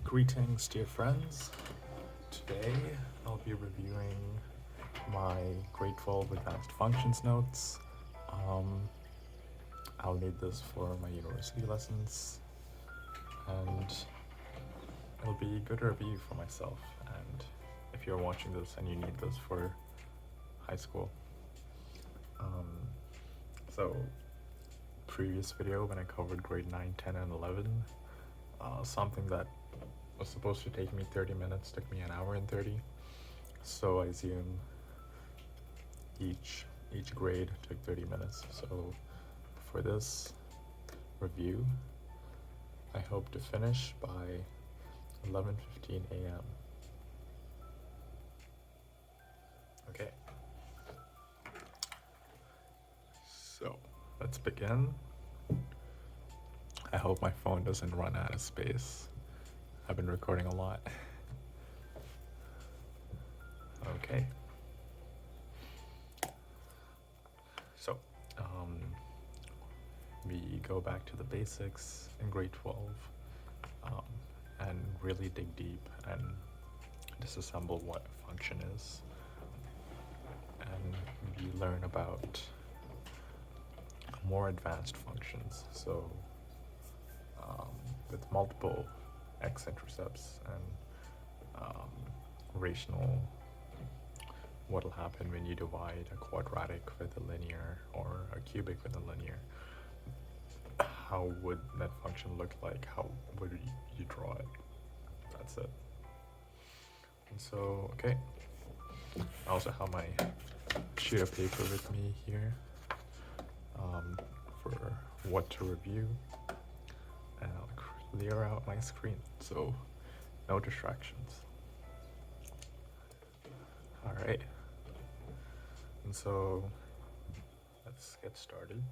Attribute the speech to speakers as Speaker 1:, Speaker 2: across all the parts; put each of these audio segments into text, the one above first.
Speaker 1: Greetings, dear friends. Today I'll be reviewing my grade 12 advanced functions notes. I'll need this for my university lessons, and it'll be a good review for myself. And if you're watching this and you need this for high school. So previous video when I covered grade 9, 10, and 11, something that was supposed to take me 30 minutes took me an hour and 30. So I assume each grade took 30 minutes. So for this review, I hope to finish by 11:15 a.m. Okay. So let's begin. I hope my phone doesn't run out of space. I've been recording a lot. Okay. So, we go back to the basics in grade 12 and really dig deep and disassemble what a function is. And we learn about more advanced functions. So, with multiple x-intercepts and rational, what'll happen when you divide a quadratic with a linear or a cubic with a linear. How would that function look like? How would you draw it? That's it. And so, okay. I also have my sheet of paper with me here for what to review. And I'll clear out my screen, so no distractions. All right. And so let's get started.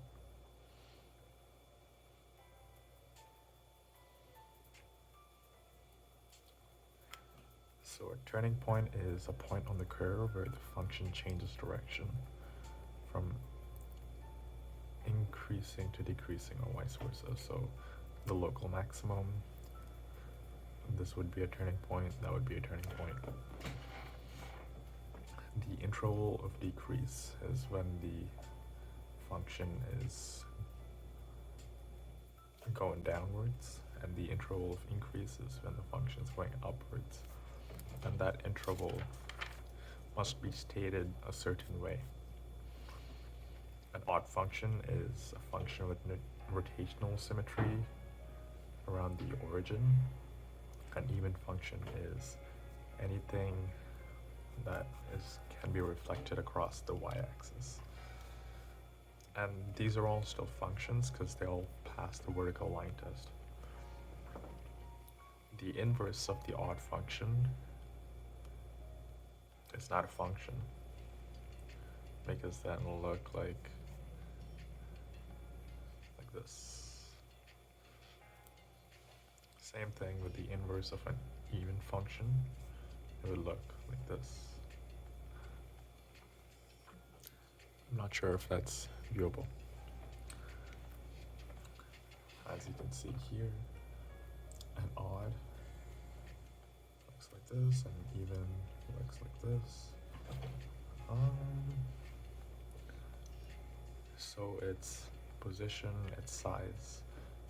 Speaker 1: So a turning point is a point on the curve where the function changes direction from increasing to decreasing or vice versa. So the local maximum, this would be a turning point, that would be a turning point. The interval of decrease is when the function is going downwards, and the interval of increase is when the function is going upwards. And that interval must be stated a certain way. An odd function is a function with rotational symmetry around the origin. An even function is anything that can be reflected across the y-axis. And these are all still functions because they all pass the vertical line test. The inverse of the odd function is not a function, because that will look like this. Same thing with the inverse of an even function. It would look like this. I'm not sure if that's viewable. As you can see here, an odd looks like this, and even looks like this. So its position, its size,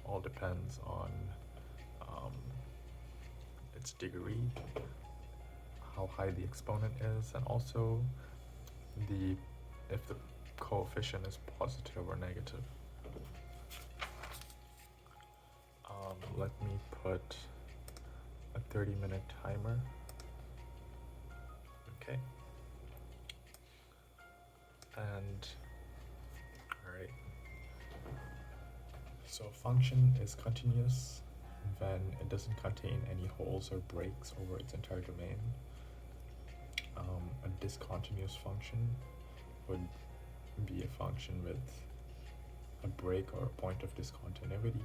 Speaker 1: all depends on its degree, how high the exponent is, and also if the coefficient is positive or negative. Let me put a 30-minute timer. Okay. And alright. So a function is continuous when it doesn't contain any holes or breaks over its entire domain. A discontinuous function would be a function with a break or a point of discontinuity.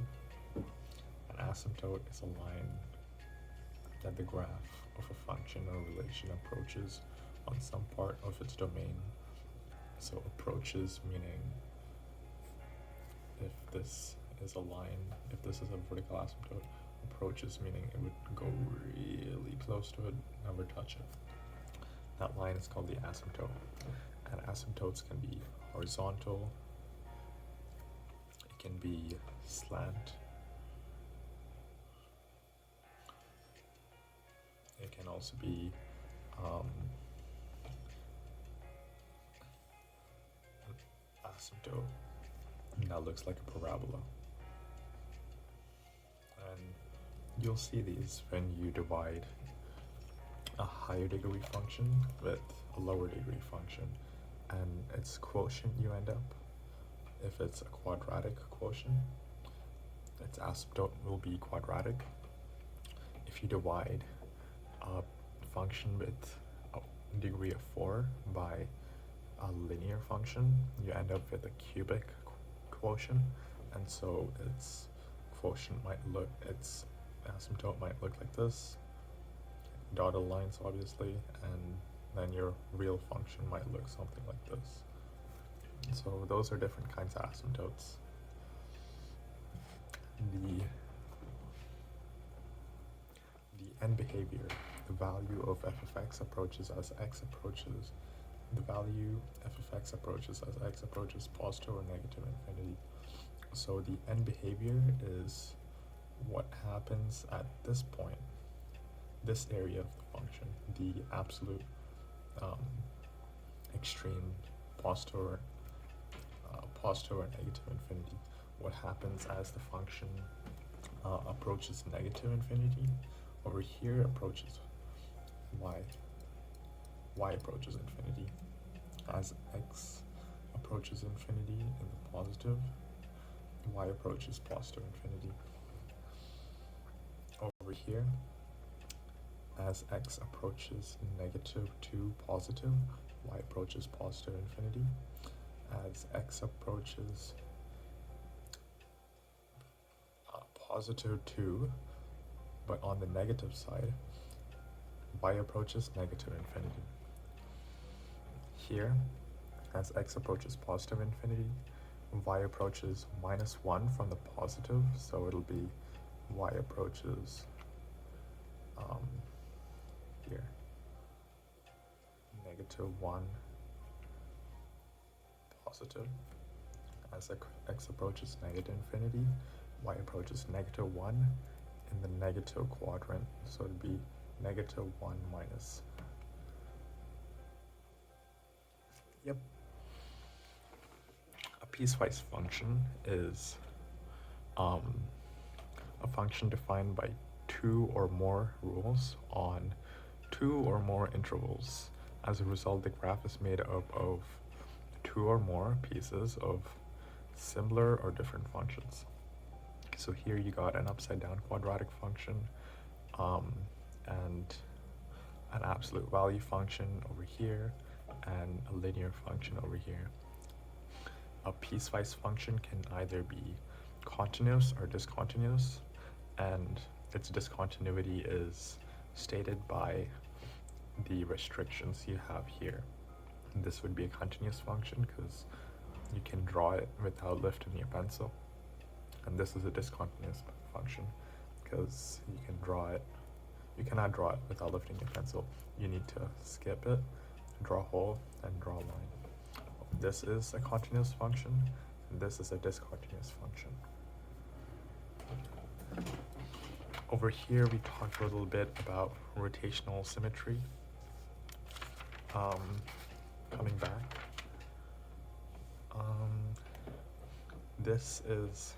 Speaker 1: An asymptote is a line that the graph of a function or relation approaches on some part of its domain. So approaches meaning if this is a line, if this is a vertical asymptote, approaches, meaning it would go really close to it, never touch it. That line is called the asymptote. And asymptotes can be horizontal, it can be slant, it can also be an asymptote that looks like a parabola. And you'll see these when you divide a higher degree function with a lower degree function, and its quotient you end up, if it's a quadratic quotient, its asymptote will be quadratic. If you divide a function with a degree of 4 by a linear function, you end up with a cubic quotient, and so its quotient might look, its asymptote might look like this, dotted lines obviously, and then your real function might look something like this. So those are different kinds of asymptotes. The end behavior, the value of f of x approaches as x approaches, the value f of x approaches as x approaches positive or negative infinity. So the end behavior is what happens at this point, this area of the function, the absolute extreme positive or negative infinity. What happens as the function approaches negative infinity? Over here approaches y. Y approaches infinity. As x approaches infinity in the positive, y approaches positive infinity. Over here, as x approaches negative to positive, y approaches positive infinity. As x approaches positive 2, but on the negative side, y approaches negative infinity. Here, as x approaches positive infinity, y approaches -1 from the positive, so it'll be y approaches here, -1 positive. As x approaches negative infinity, y approaches -1 in the negative quadrant, so it'd be -1 minus. Yep. A piecewise function is a function defined by 2 or more rules on 2 or more intervals. As a result, the graph is made up of 2 or more pieces of similar or different functions. So here you got an upside down quadratic function and an absolute value function over here and a linear function over here. A piecewise function can either be continuous or discontinuous, and its discontinuity is stated by the restrictions you have here. This would be a continuous function because you can draw it without lifting your pencil, and this is a discontinuous function because you cannot draw it without lifting your pencil. You need to skip it, draw a hole, and draw a line. This is a continuous function, and this is a discontinuous function. Over here, we talked a little bit about rotational symmetry. Coming back, this is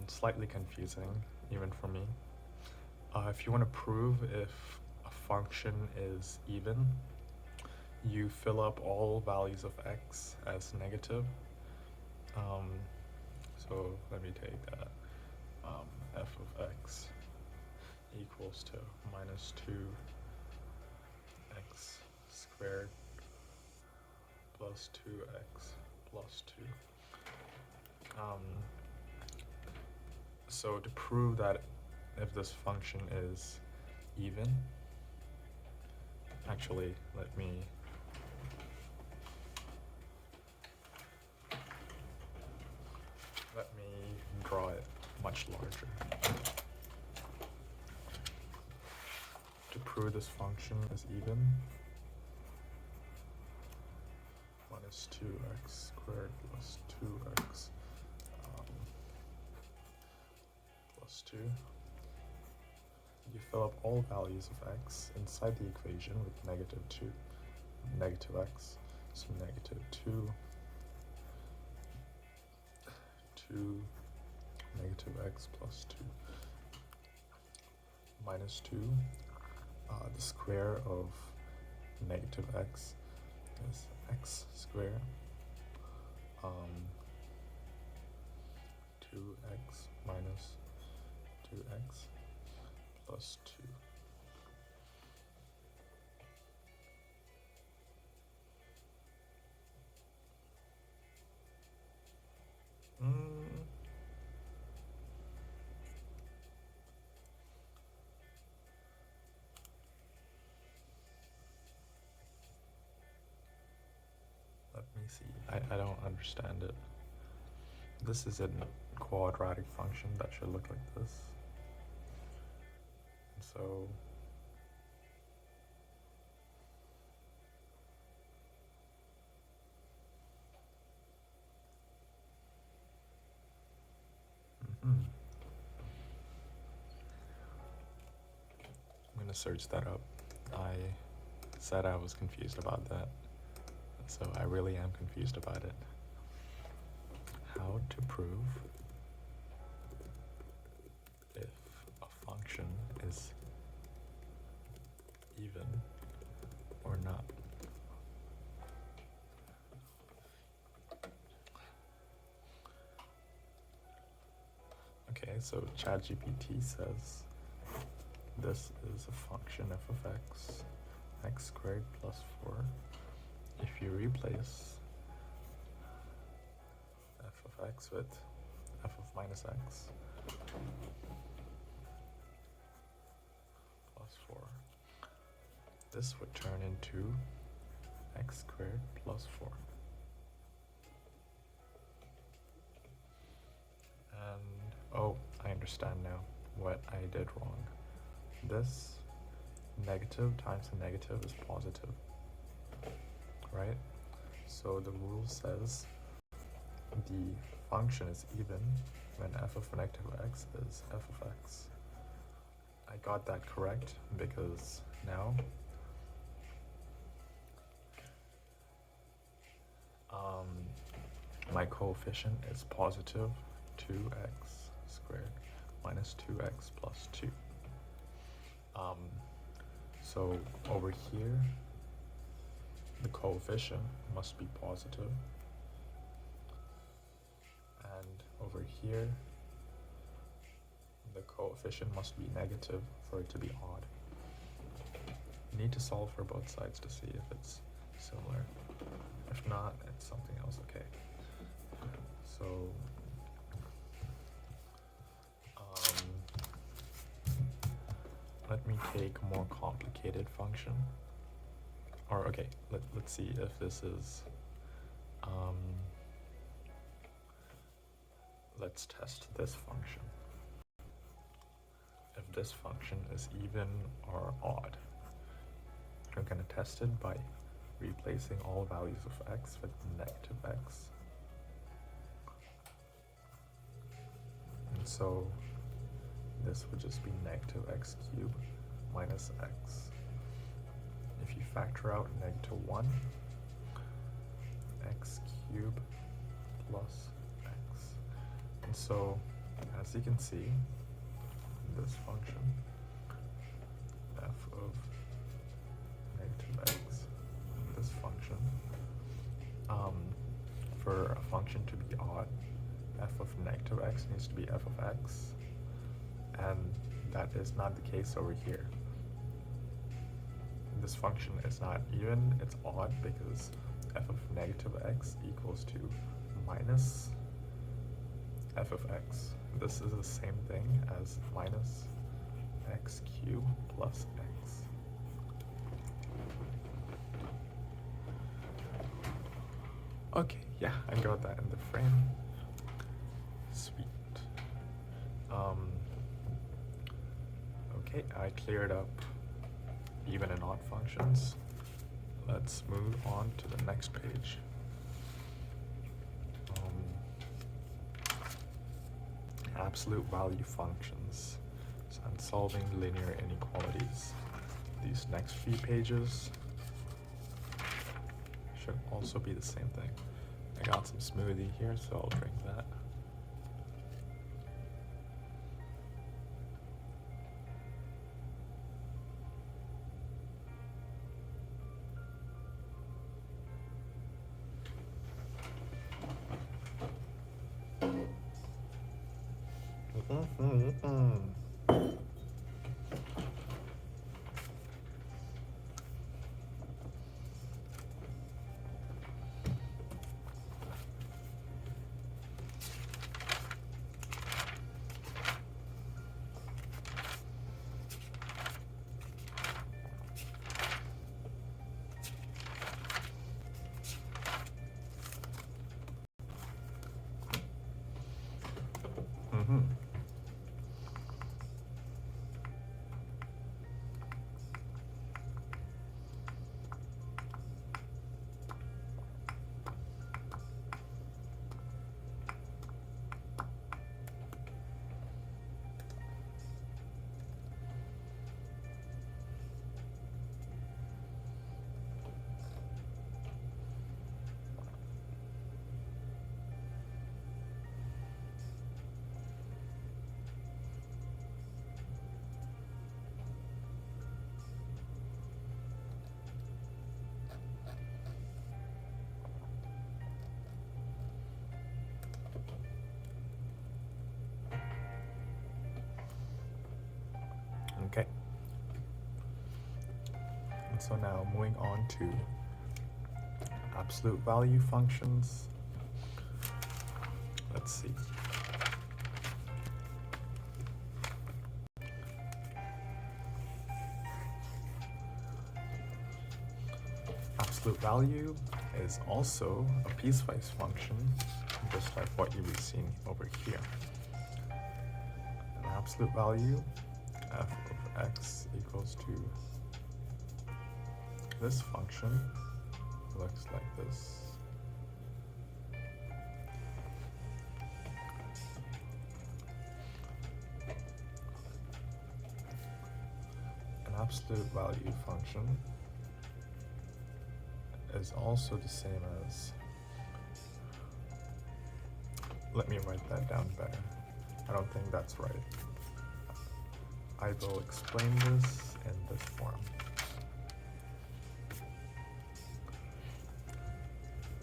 Speaker 1: slightly confusing, even for me. If you want to prove if a function is even, you fill up all values of x as negative. So let me take that. F of x equals to -2x squared plus 2x plus 2. So to prove that if this function is even, actually let me draw it much larger. To prove this function is even, minus 2x squared plus 2x plus 2. You fill up all values of x inside the equation with negative 2, negative x, so negative 2, 2, negative x plus 2, minus 2. The square of negative x is x squared. 2x minus 2x plus 2. Let me see. I don't understand it. This is a quadratic function that should look like this. So I'm gonna search that up. I said I was confused about that, so I really am confused about it. How to prove if a function is even or not. Okay, so ChatGPT says this is a function f of x, x squared plus 4. If you replace f of x with f of minus x plus 4, this would turn into x squared plus 4. And, oh, I understand now what I did wrong. This negative times a negative is positive, right? So the rule says the function is even when f of negative x is f of x. I got that correct because now my coefficient is positive 2x squared minus 2x plus 2. So over here, the coefficient must be positive, and over here, the coefficient must be negative for it to be odd. You need to solve for both sides to see if it's similar. If not, it's something else, okay? So, let me take a more complicated function. Or, okay, let's see if this is, let's test this function. If this function is even or odd, we're going to test it by replacing all values of x with negative x. And so this would just be negative x cubed minus x. If you factor out negative 1, x cubed plus x. And so, as you can see, this function, f of negative x, this function, for a function to be odd, f of negative x needs to be f of x, and that is not the case over here. This function is not even, it's odd because f of negative x equals to minus f of x. This is the same thing as minus x cubed plus x. Okay, yeah, I got that in the frame. Sweet. Okay, I cleared up even and odd functions. Let's move on to the next page. Absolute value functions. So I'm solving linear inequalities. These next few pages should also be the same thing. I got some smoothie here, so I'll drink that. Okay. And so now moving on to absolute value functions. Let's see. Absolute value is also a piecewise function, just like what you were seeing over here. An absolute value, f of x equals to this function, looks like this. An absolute value function is also the same as, let me write that down better. I don't think that's right. I will explain this in this form.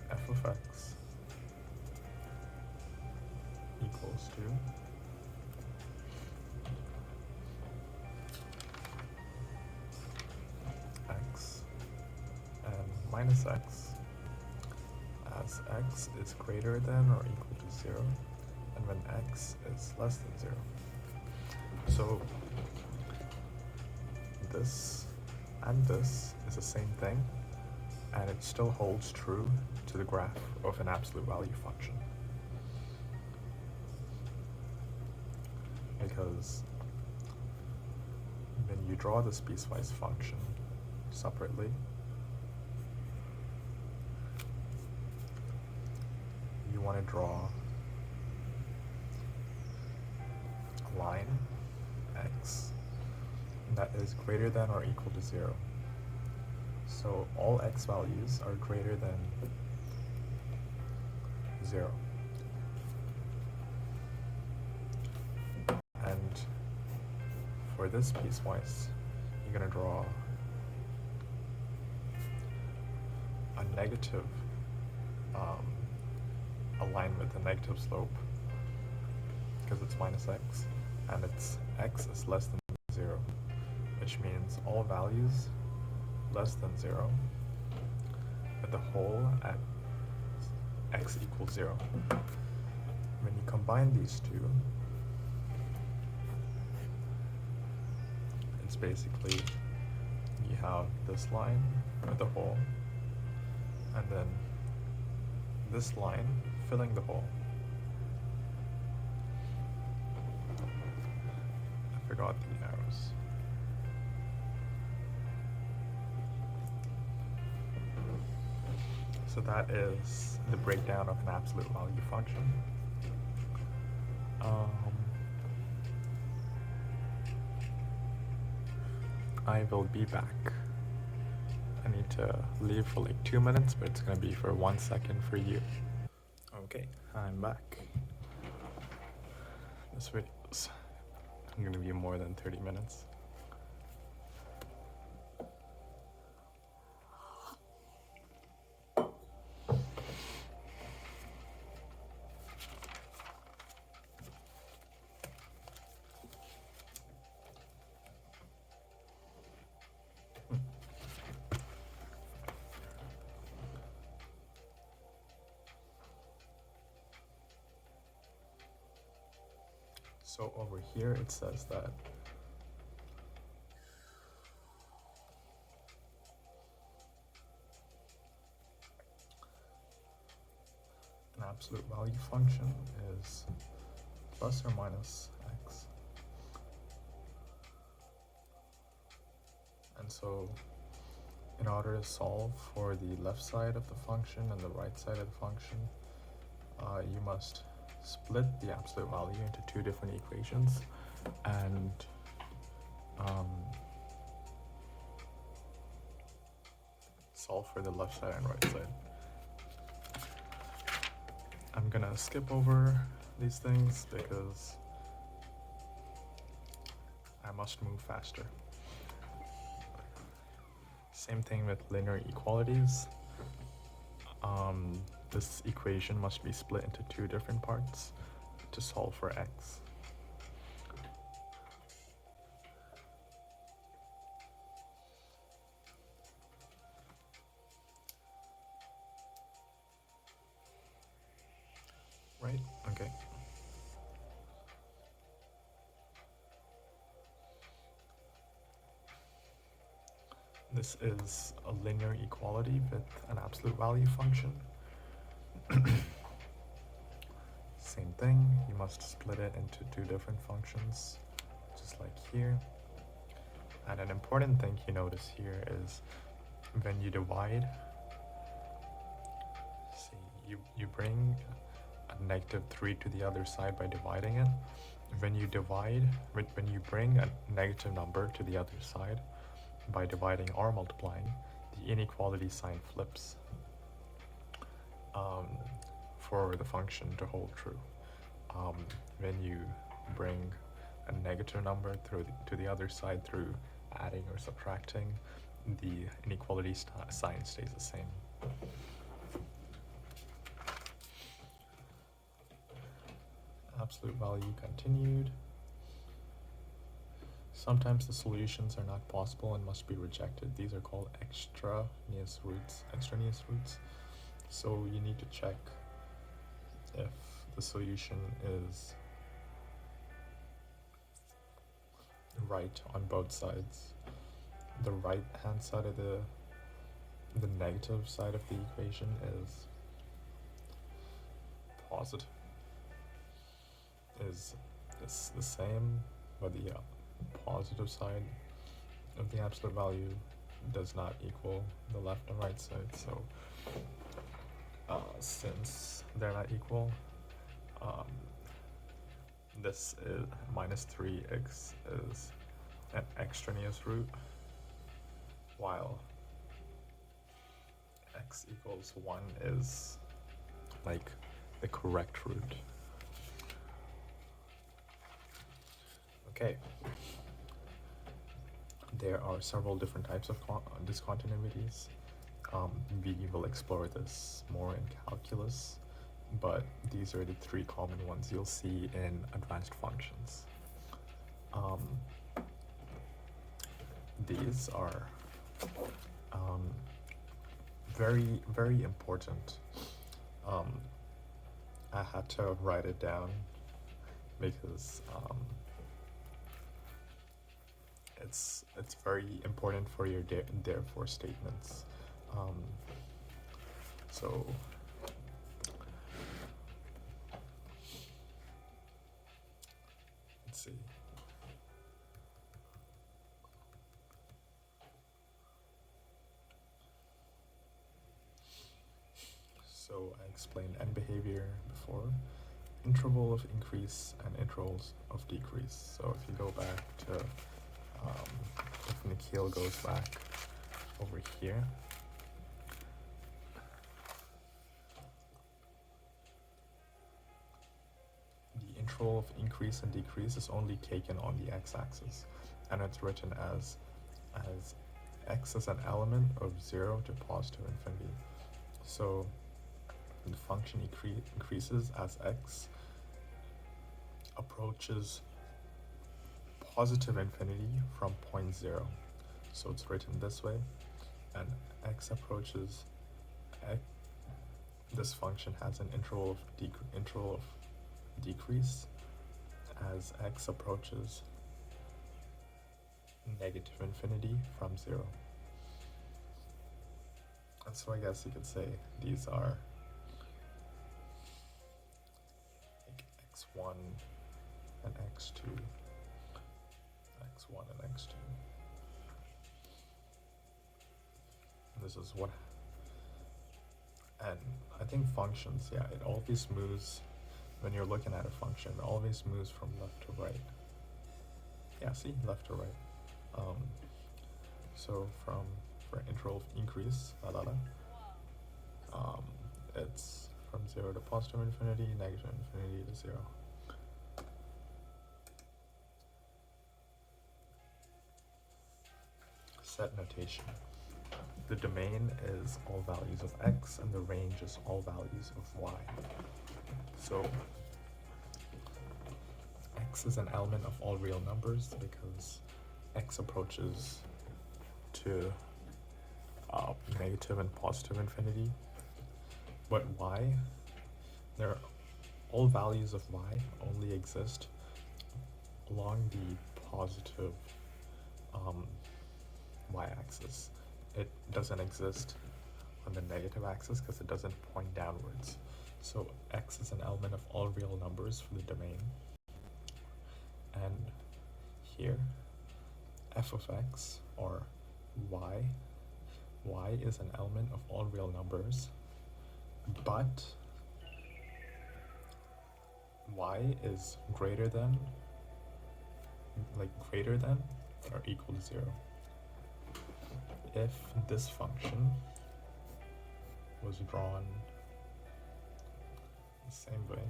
Speaker 1: F of x equals to x and minus x as x is greater than or equal to 0 and when x is less than 0. So this and this is the same thing, and it still holds true to the graph of an absolute value function. Because when you draw this piecewise function separately, you want to draw a line, x, that is greater than or equal to 0. So all x values are greater than 0. And for this piecewise, you're going to draw a negative, a line with a negative slope, because it's minus x, and its x is less than 0, which means all values less than 0 with the whole at x equals 0. When you combine these two, it's basically you have this line with the hole, and then this line filling the hole. I forgot the arrows. So that is the breakdown of an absolute value function. I will be back. I need to leave for like 2 minutes, but it's gonna be for 1 second for you. Okay, I'm back. This video's gonna be more than 30 minutes. So over here it says that an absolute value function is plus or minus x. And so in order to solve for the left side of the function and the right side of the function, you must split the absolute value into two different equations and solve for the left side and right side. I'm gonna skip over these things because I must move faster. Same thing with linear equalities. This equation must be split into two different parts to solve for x. Right? Okay. This is a linear equality with an absolute value function. Same thing, you must split it into two different functions, just like here. And an important thing you notice here is when you divide, see, you bring a negative 3 to the other side by dividing it. When you divide, when you bring a negative number to the other side by dividing or multiplying, the inequality sign flips for the function to hold true. When you bring a negative number to the other side through adding or subtracting, the inequality sign stays the same. Absolute value continued. Sometimes the solutions are not possible and must be rejected. These are called extraneous roots. So you need to check if the solution is right on both sides. The right hand side of the negative side of the equation is positive, is the same, but the positive side of the absolute value does not equal the left and right side. So since they're not equal, this is minus 3x is an extraneous root, while x equals 1 is like the correct root. Okay. There are several different types of discontinuities. We will explore this more in calculus, but these are the three common ones you'll see in advanced functions. These are very, very important. I had to write it down because it's very important for your therefore statements. So let's see. explained end behavior before. Interval of increase and intervals of decrease. So if you go back to, if Nikhil goes back over here, the interval of increase and decrease is only taken on the x-axis, and it's written as x is an element of 0 to positive infinity. So the function increases as x approaches positive infinity from point 0. So it's written this way, and x approaches x. This function has an interval of decrease as x approaches negative infinity from 0. And so I guess you could say these are like x1 and x2, x1 and x2. And this is what, and I think functions, yeah, it always moves, when you're looking at a function, it always moves from left to right. Yeah, see, left to right. So for interval of increase, it's from 0 to positive infinity, negative infinity to 0. Set notation. The domain is all values of x, and the range is all values of y. So x is an element of all real numbers because x approaches to negative and positive infinity. But y, all values of y only exist along the positive y-axis. It doesn't exist on the negative axis because it doesn't point downwards. So x is an element of all real numbers for the domain. And here, f of x, or y is an element of all real numbers, but y is greater than or equal to 0. If this function was drawn the same way,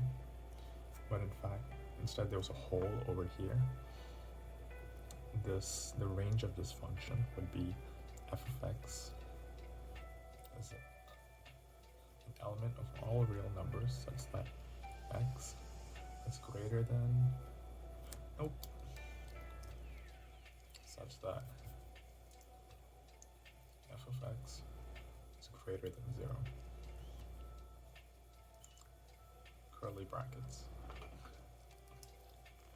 Speaker 1: but in fact, instead there was a hole over here, the range of this function would be f of x is an element of all real numbers such that x is greater than, such that f of x is greater than 0. Curly brackets.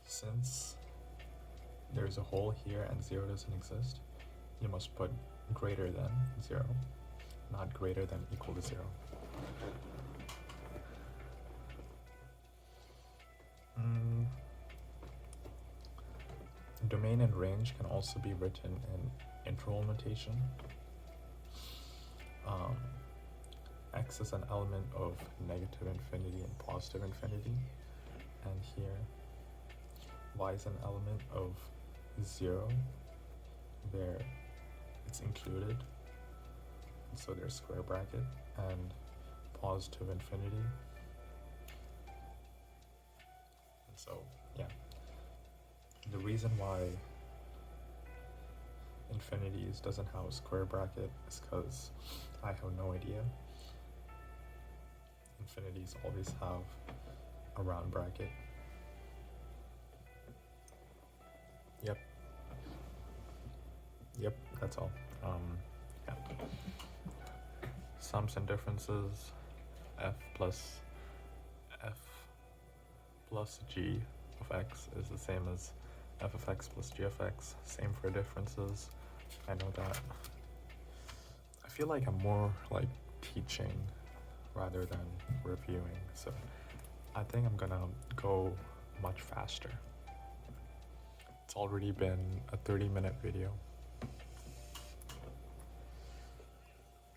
Speaker 1: Since there's a hole here and 0 doesn't exist, you must put greater than 0, not greater than equal to 0. Domain and range can also be written in interval notation. X is an element of negative infinity and positive infinity, and here y is an element of 0 where it's included, so there's square bracket, and positive infinity. And so, yeah, the reason why infinities doesn't have a square bracket is because I have no idea. Infinities always have a round bracket. Yep, that's all. Yeah. Sums and differences, f plus g of x is the same as f of x plus g of x. Same for differences. I know that. I feel like I'm more like teaching rather than reviewing, so I think I'm gonna go much faster. It's already been a 30-minute video.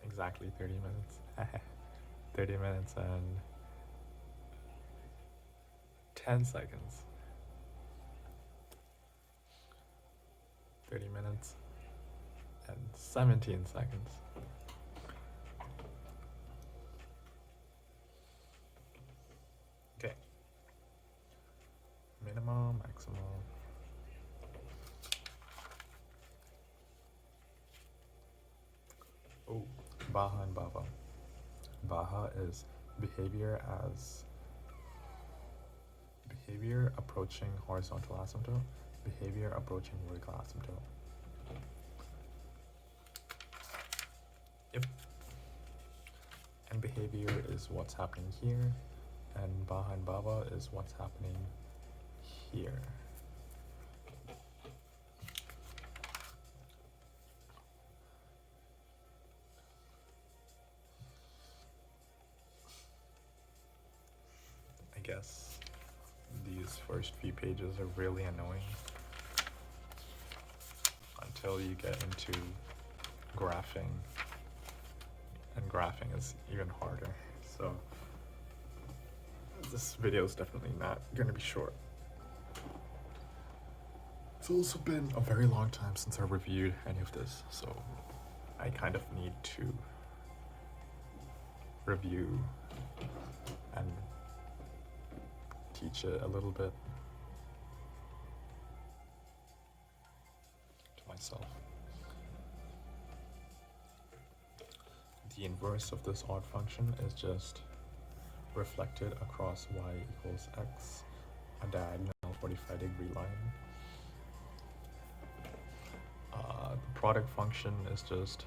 Speaker 1: Exactly 30 minutes. 30 minutes and 10 seconds. 30 minutes and 17 seconds. Okay. Minimum, maximum. Oh, Baha and Baba. Baha is behavior approaching horizontal asymptote, behavior approaching vertical asymptote. Yep. And behavior is what's happening here, and Baha and Baba is what's happening here. I guess these first few pages are really annoying until you get into graphing, and graphing is even harder. So this video is definitely not going to be short. It's also been a very long time since I reviewed any of this, so I kind of need to review and teach it a little bit to myself. The inverse of this odd function is just reflected across y equals x, a diagonal 45-degree line. The product function is just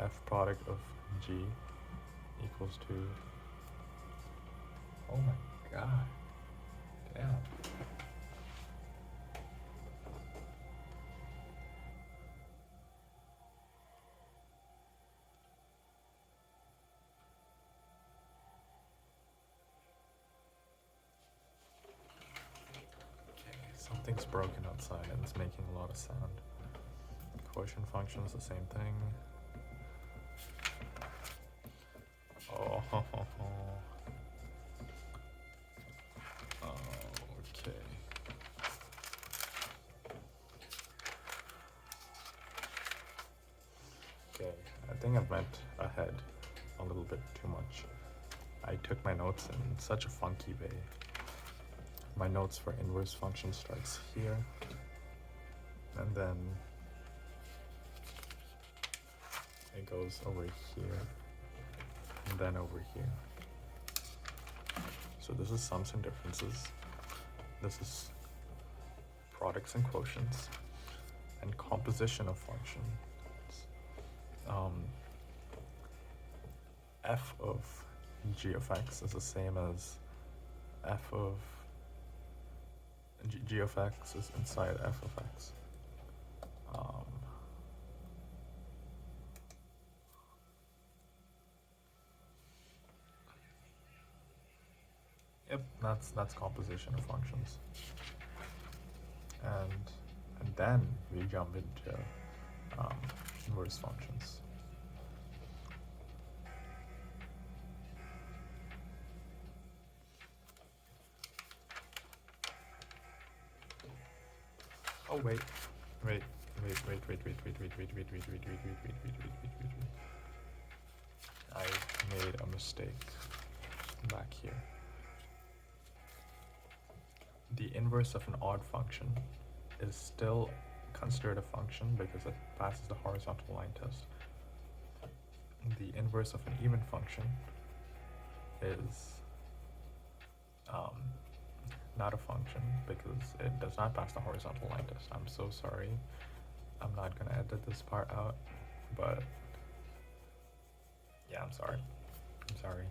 Speaker 1: f product of g equals to, oh my god, damn. Okay, something's broken outside and it's making a lot of sound. Quotient function is the same thing. Oh, okay. Okay, I think I went ahead a little bit too much. I took my notes in such a funky way. My notes for inverse function starts here, and then it goes over here, and then over here. So this is sums and differences. This is products and quotients, and composition of functions. F of g of x is the same as f of g of x is inside f of x. Yep, that's composition of functions. And then we jump into inverse functions. Oh wait. I made a mistake back here. The inverse of an odd function is still considered a function because it passes the horizontal line test. The inverse of an even function is not a function because it does not pass the horizontal line test. I'm so sorry. I'm not gonna edit this part out, but yeah, I'm sorry. I'm sorry.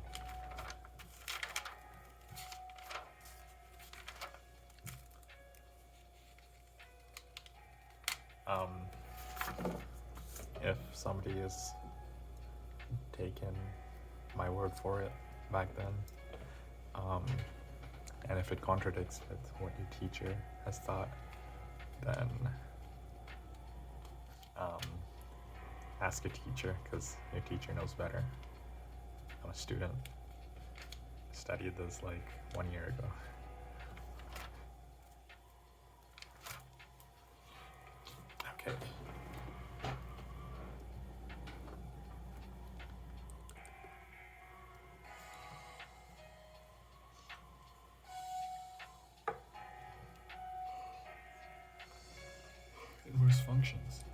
Speaker 1: If somebody is taken my word for it back then, and if it contradicts with what your teacher has thought, then ask your teacher, because your teacher knows better. I'm a student. Studied this like 1 year ago. Okay. Inverse functions.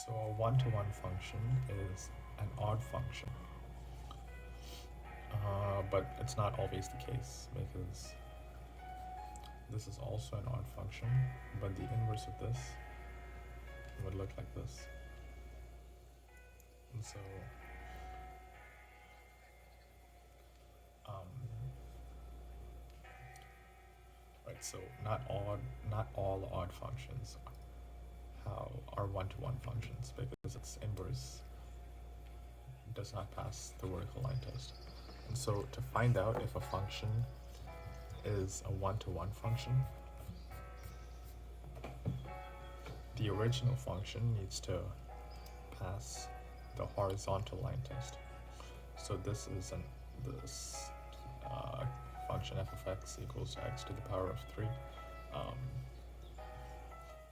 Speaker 1: So a one-to-one function is an odd function. But it's not always the case, because this is also an odd function, but the inverse of this would look like this. And so right, so not all odd functions are one-to-one functions, because its inverse does not pass the vertical line test. And so to find out if a function is a one-to-one function, the original function needs to pass the horizontal line test. So this is this function f of x equals x to the power of 3.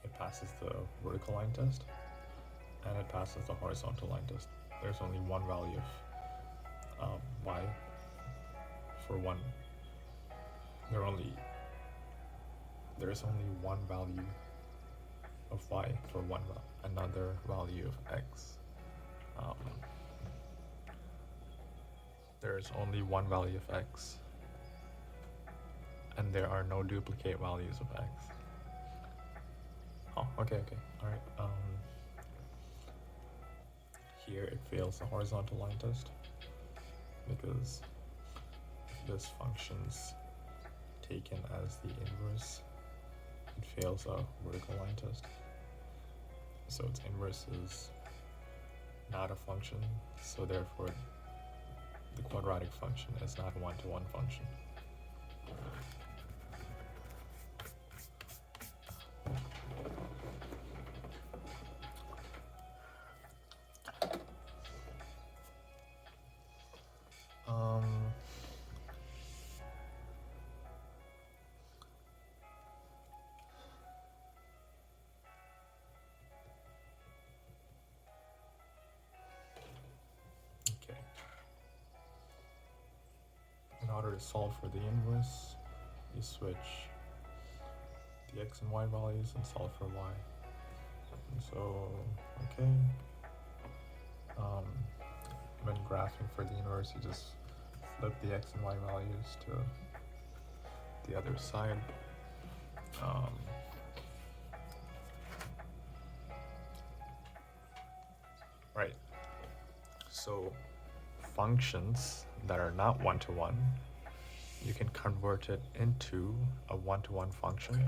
Speaker 1: It passes the vertical line test, and it passes the horizontal line test. There's only one value of y for one. There is only one value of y for another value of x. There is only one value of x, and there are no duplicate values of x. Oh, okay, alright. Here it fails the horizontal line test, because this function's taken as the inverse, it fails a vertical line test. So its inverse is not a function, so therefore the quadratic function is not a one-to-one function. Okay. In order to solve for the inverse, you switch the x and y values and solve for y. And so, okay. When graphing for the inverse, you just flip the x and y values to the other side. Right. So functions that are not one-to-one, you can convert it into a one-to-one function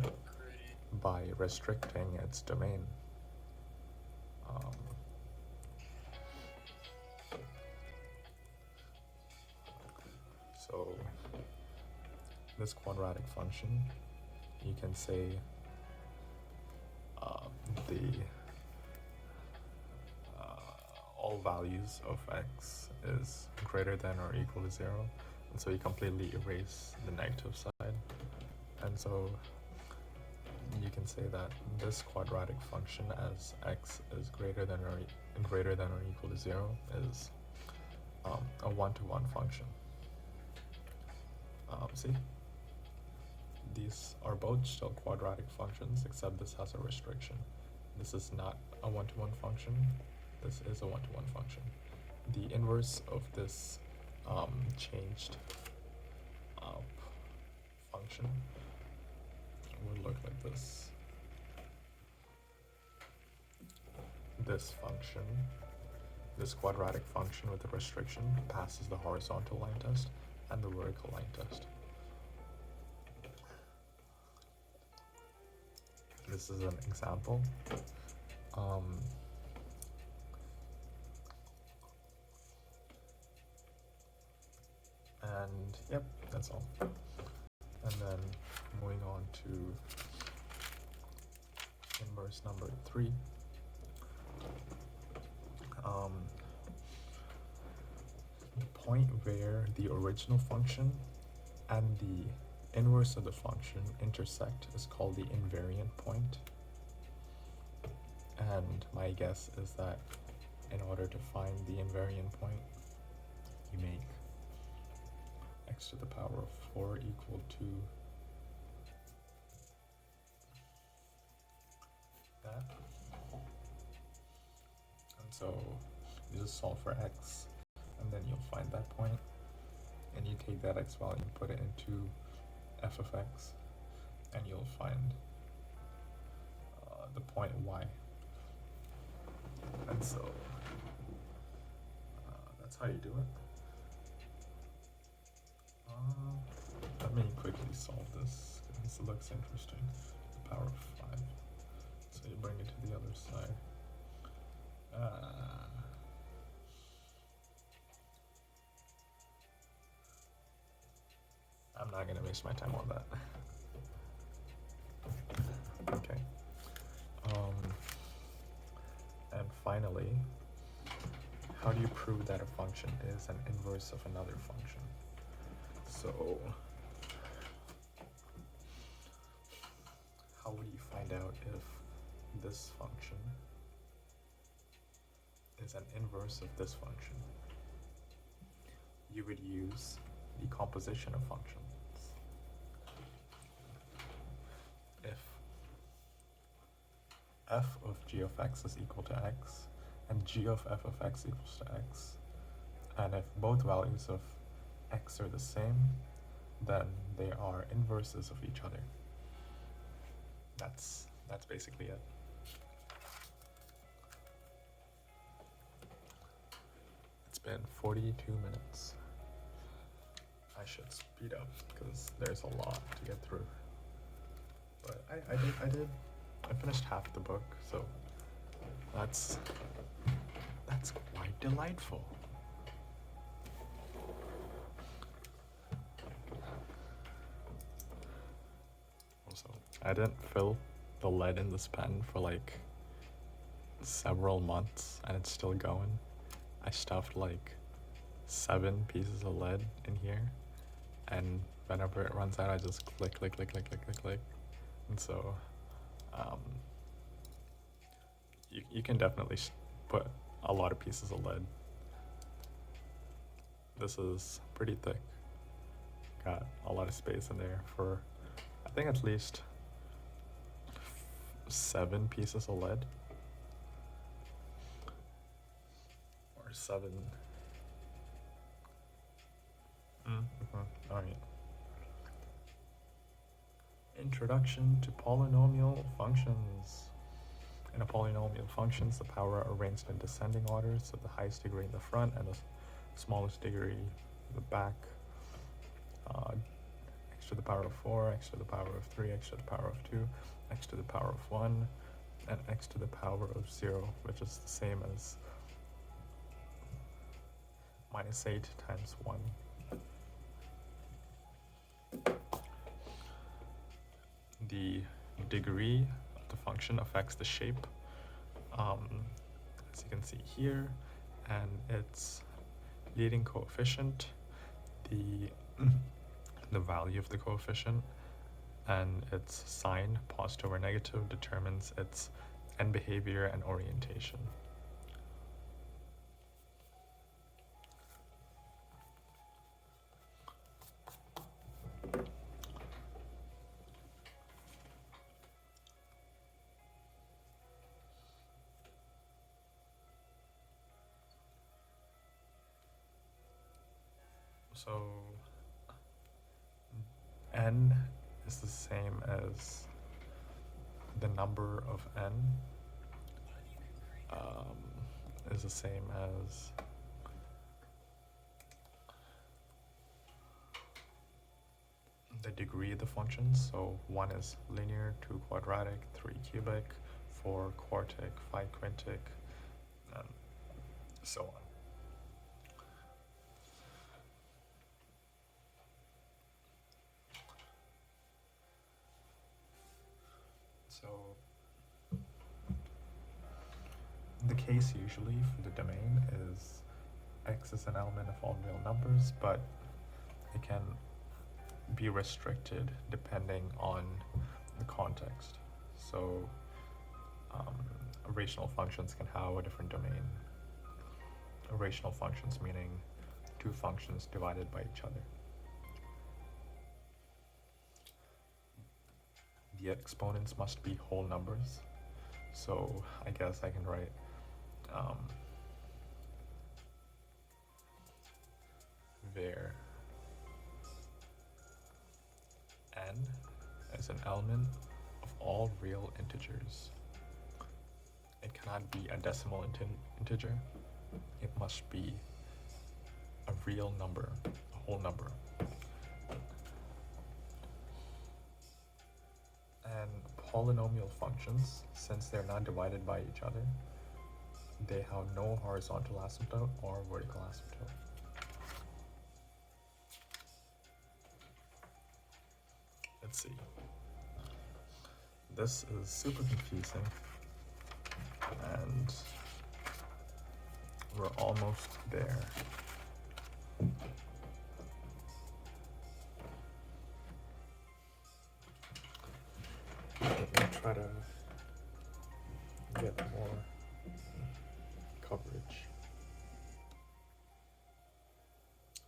Speaker 1: by restricting its domain. So this quadratic function, you can say all values of x is greater than or equal to 0, and so you completely erase the negative side, and so you can say that this quadratic function, as x is greater than or equal to 0, is a one-to-one function. See, these are both still quadratic functions, except this has a restriction. This is not a one-to-one function. This is a one-to-one function. The inverse of this changed function would look like this. This function, this quadratic function with the restriction, passes the horizontal line test and the vertical line test. This is an example. yep, that's all. And then moving on to inverse number 3. The point where the original function and the inverse of the function intersect is called the invariant point. And my guess is that in order to find the invariant point, you make x to the power of 4 equal to that. And so you just solve for x, and then you'll find that point, and you take that x value and put it into f of x, and you'll find the point y. And so that's how you do it. Let me quickly solve this because it looks interesting. The power of 5. So you bring it to the other side. I'm not going to waste my time on that. Okay. And finally, how do you prove that a function is an inverse of another function? So, how would you find out if this function is an inverse of this function? You would use the composition of functions. If f of g of x is equal to x, and g of f of x equals to x, and if both values of x are the same, then they are inverses of each other. That's basically it. It's been 42 minutes. I should speed up because there's a lot to get through. But I finished half the book, so that's quite delightful. Also, I didn't fill the lead in this pen for like several months and it's still going. I stuffed like 7 pieces of lead in here, and whenever it runs out I just click. And so you can definitely put a lot of pieces of lead. This is pretty thick. Got a lot of space in there for I think at least 7 pieces of lead. Or 7. Alright. Introduction to polynomial functions. In a polynomial functions, the power are arranged in descending order, so the highest degree in the front and the smallest degree in the back. X to the power of 4, x to the power of 3, x to the power of 2, x to the power of 1, and x to the power of 0, which is the same as -8 times 1. The degree of the function affects the shape, as you can see here, and its leading coefficient, the value of the coefficient, and its sign, positive or negative, determines its end behavior and orientation. So n is the same as the number of n is the same as the degree of the function. So 1 is linear, 2 quadratic, 3 cubic, 4 quartic, 5 quintic, and so on. the case usually for the domain is x is an element of all real numbers, but it can be restricted depending on the context. So rational functions can have a different domain. Rational functions meaning two functions divided by each other. The exponents must be whole numbers. So I guess I can write var n as an element of all real integers. It cannot be a decimal integer. It must be a real number, a whole number. And polynomial functions, since they're not divided by each other, they have no horizontal asymptote or vertical asymptote. Let's see. This is super confusing, and we're almost there. Let me try to get more coverage.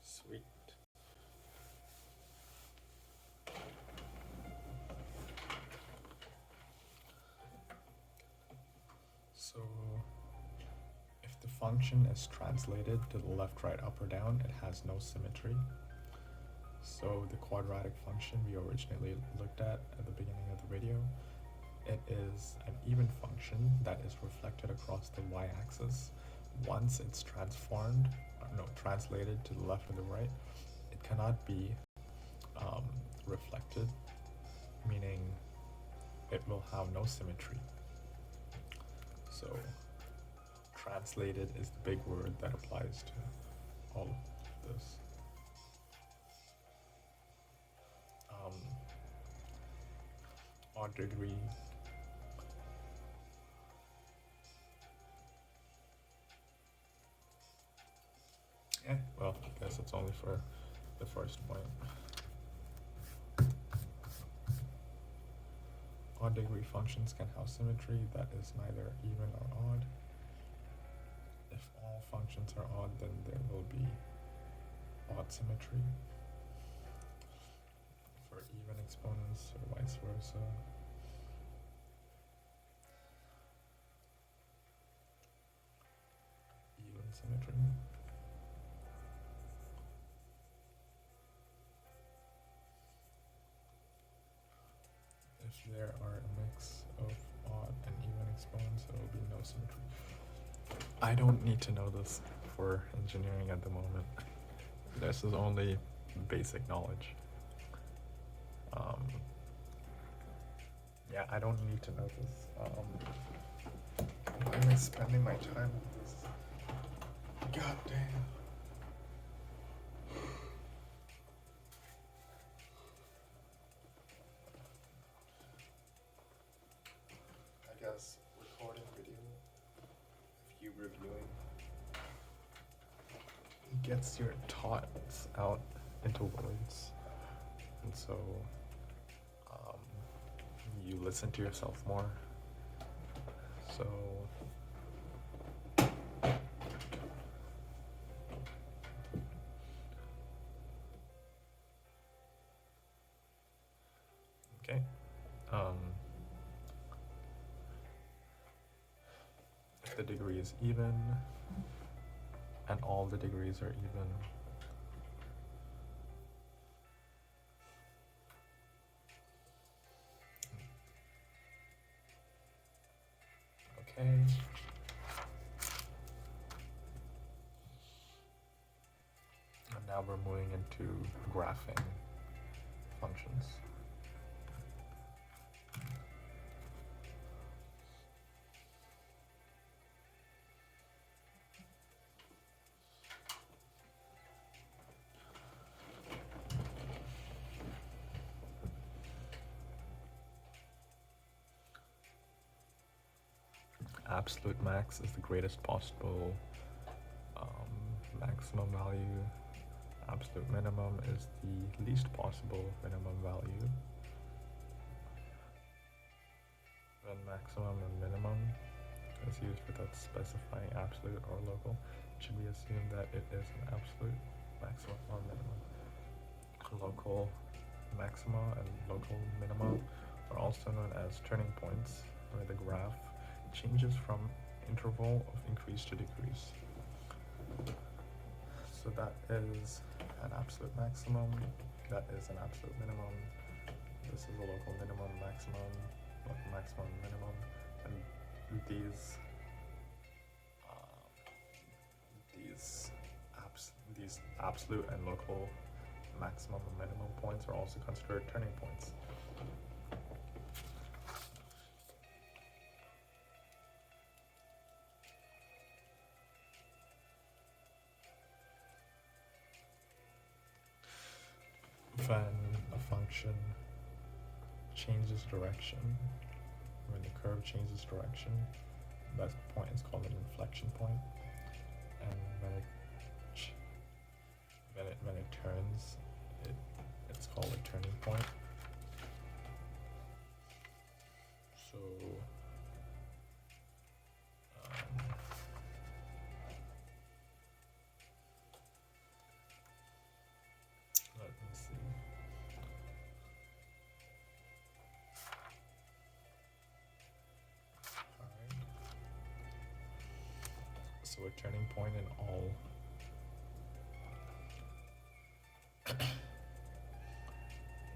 Speaker 1: Sweet. So if the function is translated to the left, right, up, or down, it has no symmetry. So the quadratic function we originally looked at the beginning of the video, it is an even function that is reflected across the y-axis. Once it's translated to the left or the right, it cannot be reflected, meaning it will have no symmetry. So translated is the big word that applies to all of this. Odd degree, well, I guess it's only for the first point. Odd degree functions can have symmetry that is neither even or odd. If all functions are odd, then there will be odd symmetry. For even exponents or vice versa. Even symmetry. If there are a mix of odd and even exponents, there will be no symmetry. I don't need to know this for engineering at the moment. This is only basic knowledge. Yeah, I don't need to know this. Why am I spending my time with this? God damn. I guess recording video, if you reviewing, gets your thoughts out into words, and so you listen to yourself more. So okay. If the degree is even and all the degrees are even, okay. And now we're moving into graphing functions. absolute max is the greatest possible maximum value. Absolute minimum is the least possible minimum value. When maximum and minimum is used without specifying absolute or local, it should be assumed that it is an absolute maximum or minimum. Local maxima and local minima are also known as turning points, where the graph changes from interval of increase to decrease. So that is an absolute maximum, that is an absolute minimum, this is a local minimum, maximum, local maximum, minimum, and these absolute and local maximum and minimum points are also considered turning points. When a function changes direction, when the curve changes direction, that point is called an inflection point. And when it turns, it's called a turning point. So let me see. Alright. So a turning point in all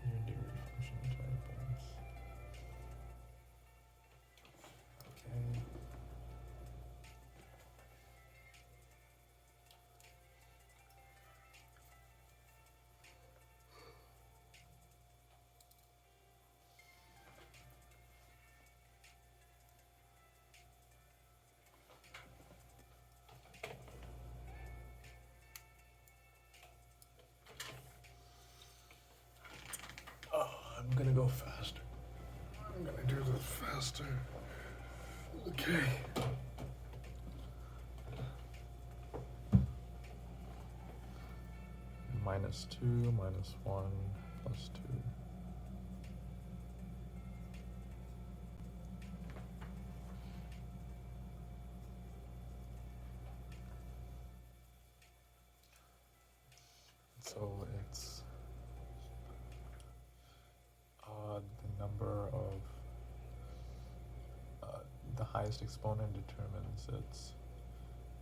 Speaker 1: unitary function turning points. Okay. I'm gonna go faster. I'm gonna do this faster. Okay. -2 minus 1 plus 2. So it's the number of the highest exponent determines its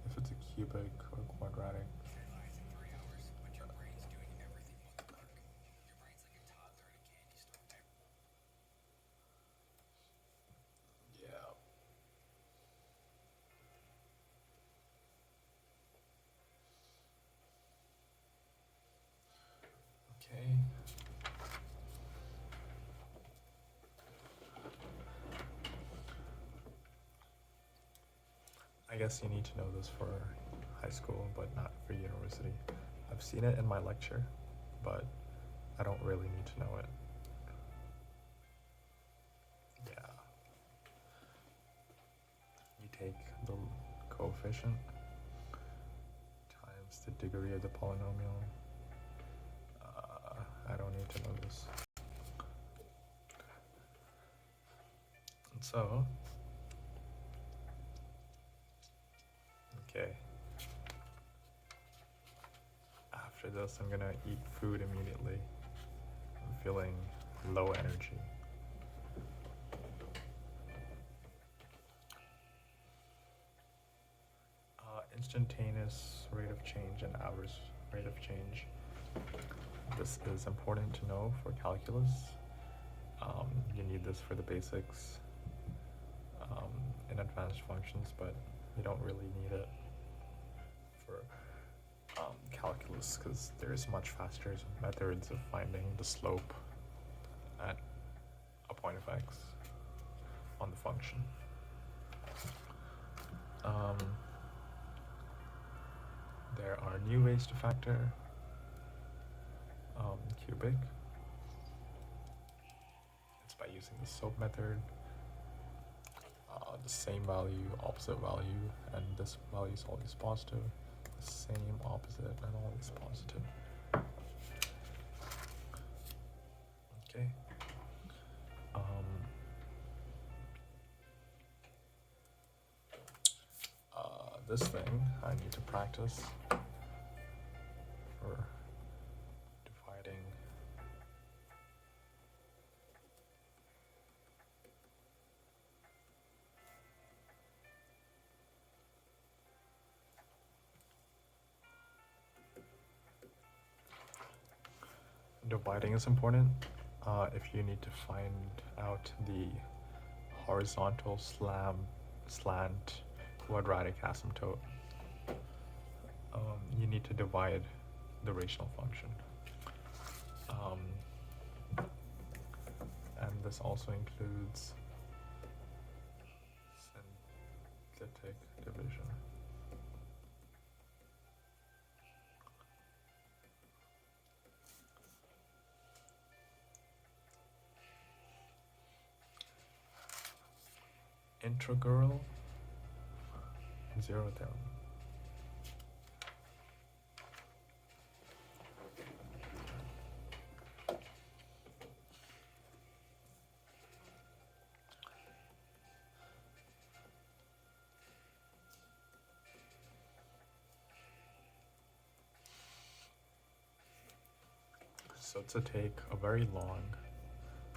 Speaker 1: if it's a cubic or quadratic. Yeah. Okay. I guess you need to know this for high school, but not for university. I've seen it in my lecture, but I don't really need to know it. Yeah. You take the coefficient times the degree of the polynomial. I don't need to know this. And so, okay. After this, I'm gonna eat food immediately. I'm feeling low energy. Instantaneous rate of change and average rate of change. This is important to know for calculus. You need this for the basics in advanced functions, but you don't really need it for calculus because there's much faster methods of finding the slope at a point of x on the function. There are new ways to factor cubic. It's by using the SOAP method. the same value, opposite value, and this value is always positive, the same, opposite, and always positive. Okay. This thing I need to practice for dividing dividing is important if you need to find out the horizontal slant quadratic asymptote. You need to divide the rational function. And this also includes synthetic division. Integral zero theorem. So to take a very long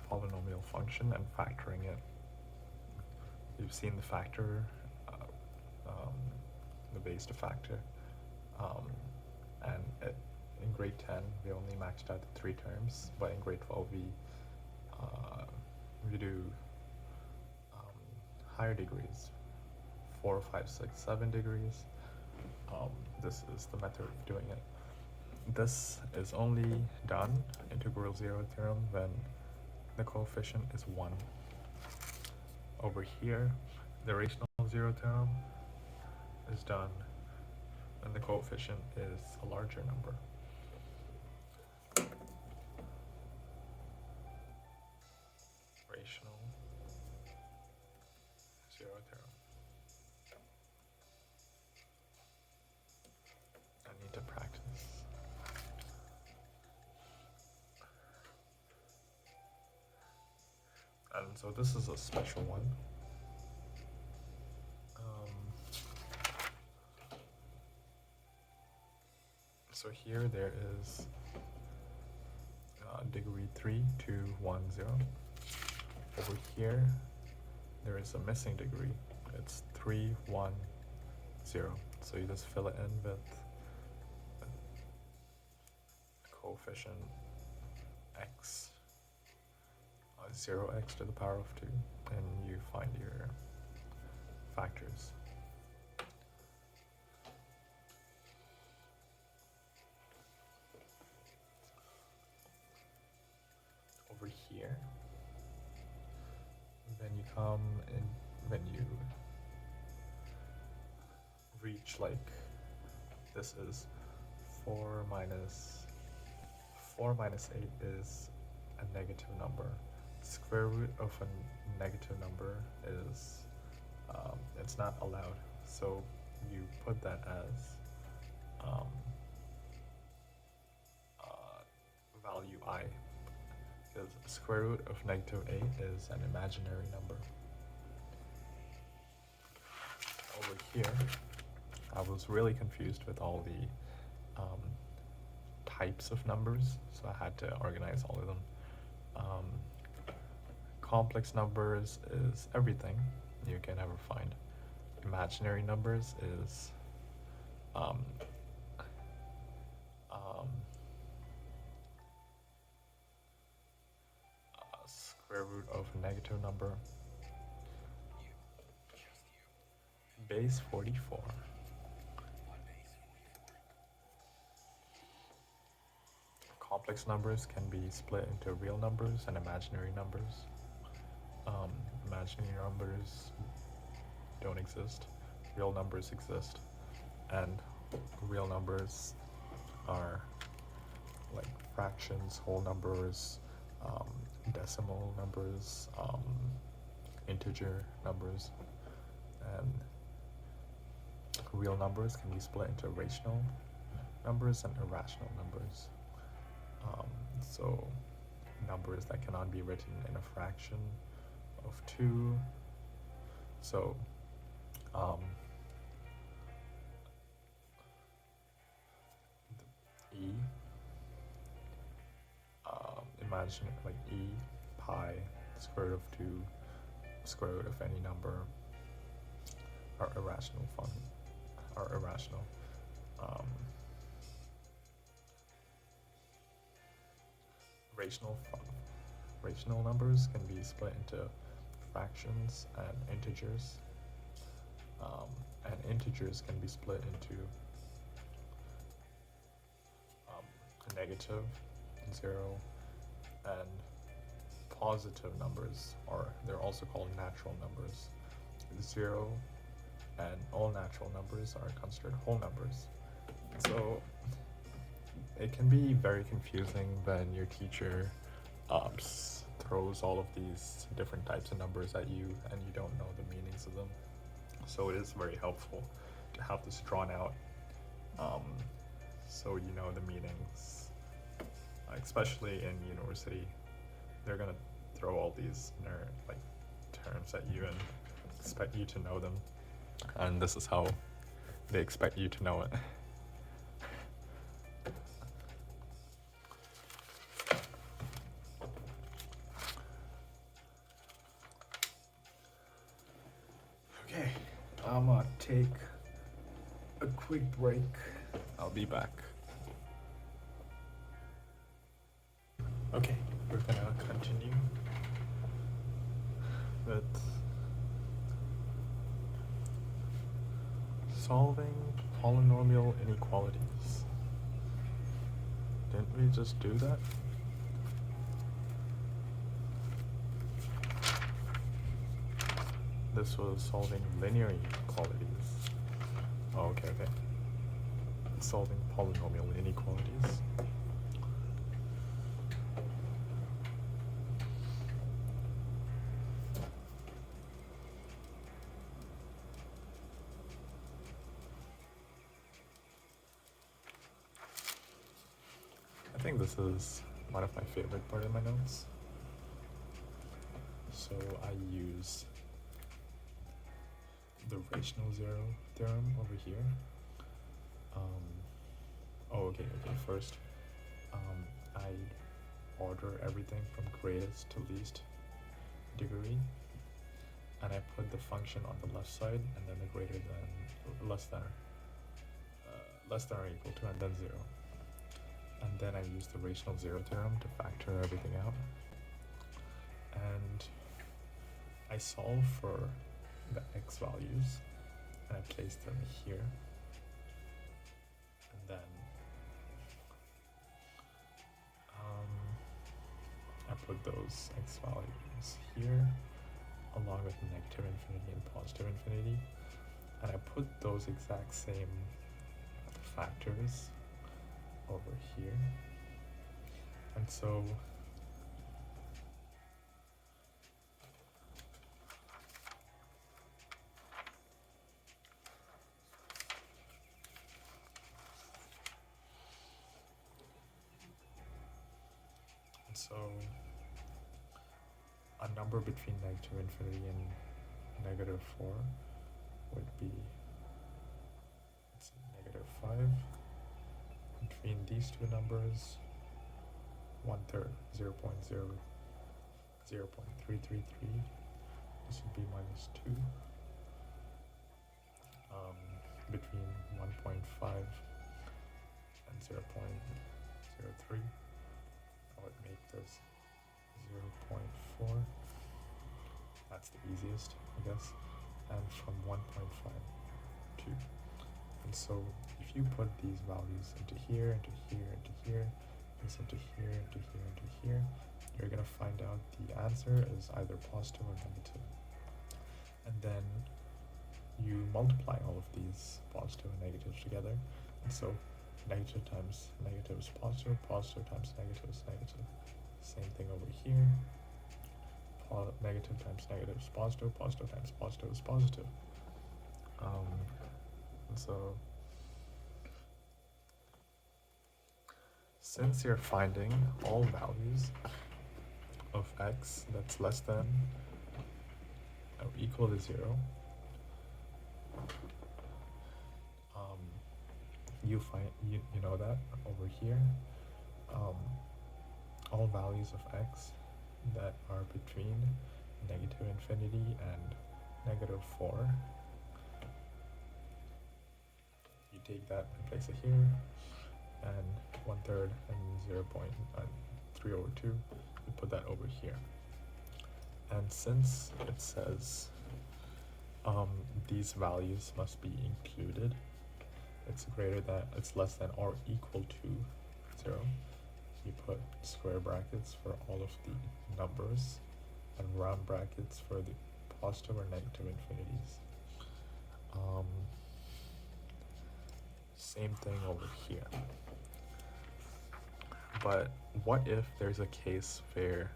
Speaker 1: polynomial function and factoring it. You've seen the factor, the base to factor, and in grade 10 we only maxed out the 3 terms, but in grade 12 we do higher degrees, 4, 5, 6, 7 degrees. This is the method of doing it. This is only done, integral zero theorem, when the coefficient is 1. Over here, the rational zero theorem is done when the coefficient is a larger number. Rational zero theorem. I need to practice. And so this is a special one. So here there is degree 3, 2, 1, 0. Over here there is a missing degree. It's 3, 1, 0. So you just fill it in with coefficient x, 0x to the power of 2, and you find your factors. Over here, then you come in, when you reach, like, this is 4 minus 8 is a negative number. Square root of a negative number is, it's not allowed. So you put that as value I, because square root of negative 8 is an imaginary number. Over here, I was really confused with all the types of numbers, so I had to organize all of them. Complex numbers is everything you can ever find. Imaginary numbers is square root of a negative number. Base 44. Complex numbers can be split into real numbers and imaginary numbers. Imaginary numbers don't exist. Real numbers exist. And real numbers are like fractions, whole numbers, decimal numbers, integer numbers, and real numbers can be split into rational numbers and irrational numbers. So numbers that cannot be written in a fraction of 2. So e, imagine it like e pi square root of 2 square root of any number are irrational rational numbers can be split into fractions and integers, and integers can be split into negative, 0, and positive numbers, or they're also called natural numbers. 0 and all natural numbers are considered whole numbers. So it can be very confusing when your teacher throws all of these different types of numbers at you and you don't know the meanings of them. So it is very helpful to have this drawn out, so you know the meanings. Especially in university, they're gonna throw all these terms at you and expect you to know them, and this is how they expect you to know it. Okay, I'm gonna take a quick break. I'll be back. Okay, we're gonna continue with solving polynomial inequalities. Didn't we just do that? This was solving linear inequalities. Oh, okay. Solving polynomial inequalities. I think this is one of my favorite part of my notes. So I use the rational zero theorem over here. First, I order everything from greatest to least degree, and I put the function on the left side, and then the greater than, less than or equal to, and then 0. And then I use the rational zero theorem to factor everything out. And I solve for the x values, and I place them here. And then I put those x values here, along with negative infinity and positive infinity. And I put those exact same factors over here. And so a number between negative infinity and negative 4 would be negative 5. Between these two numbers, 1/3, 0.333. This would be minus 2. Between 1.5 and 0.03, I would make this 0.4. That's the easiest, I guess. And from 1.5 to 2. And so if you put these values into here, into here, into here, this into here, into here, into here, you're going to find out the answer is either positive or negative. And then you multiply all of these positive and negatives together. And so negative times negative is positive, positive times negative is negative. Same thing over here. negative times negative is positive, positive times positive is positive. So since you're finding all values of x that's less than or equal to 0, you know that over here, all values of x that are between negative infinity and negative 4, you take that and place it here, and 1/3 and 0.3/2, you put that over here. And since it says these values must be included, it's less than or equal to 0, you put square brackets for all of the numbers and round brackets for the positive or negative infinities. Same thing over here. But what if there's a case where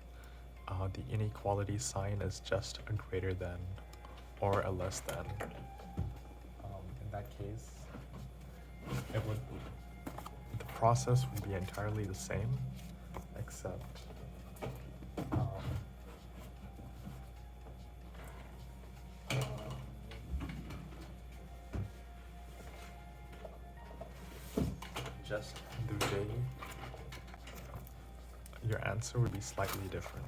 Speaker 1: the inequality sign is just a greater than or a less than? In that case, the process would be entirely the same, except just the way your answer would be slightly different.